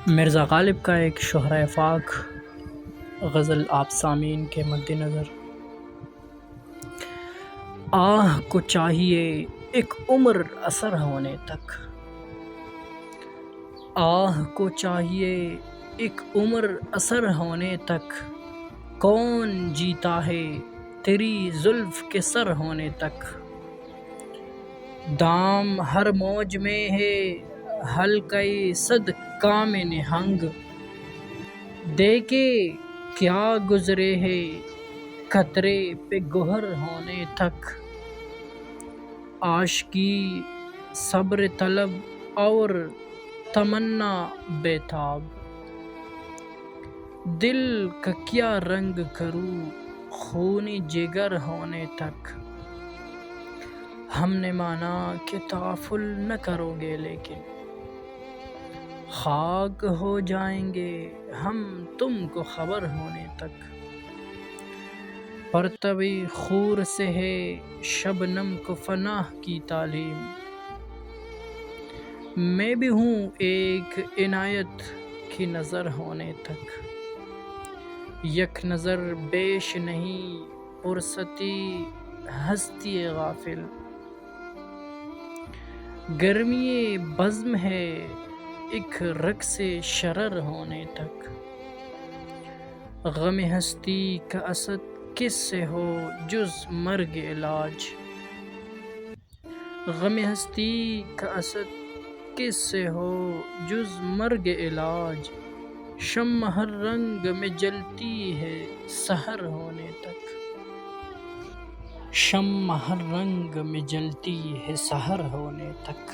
مرزا غالب کا ایک شہرۂ فاک غزل آپ سامعین کے مد نظر۔ آہ کو چاہیے ایک عمر اثر ہونے تک، آہ کو چاہیے ایک عمر اثر ہونے تک، کون جیتا ہے تیری زلف کے سر ہونے تک۔ دام ہر موج میں ہے حلقۂ صد کام نہنگ، دیکھے کیا گزرے ہے قطرے پہ گہر ہونے تک۔ عاشقی صبر طلب اور تمنا بے تاب، دل کا کیا رنگ کروں خون جگر ہونے تک۔ ہم نے مانا کہ تغافل نہ کرو گے، لیکن خاک ہو جائیں گے ہم تم کو خبر ہونے تک۔ پرتو خور سے ہے شبنم کو پناہ کی تعلیم، میں بھی ہوں ایک عنایت کی نظر ہونے تک۔ یک نظر بیش نہیں پرستی ہستی غافل، گرمی بزم ہے ایک رقص شرر ہونے تک۔ غم ہستی کا اسد کس سے ہو جز مرگ علاج، غم ہستی کا اسد کس سے ہو جز مرگ علاج۔ شمع ہر رنگ میں جلتی ہے سحر ہونے تک، شمع ہر رنگ میں جلتی ہے سحر ہونے تک۔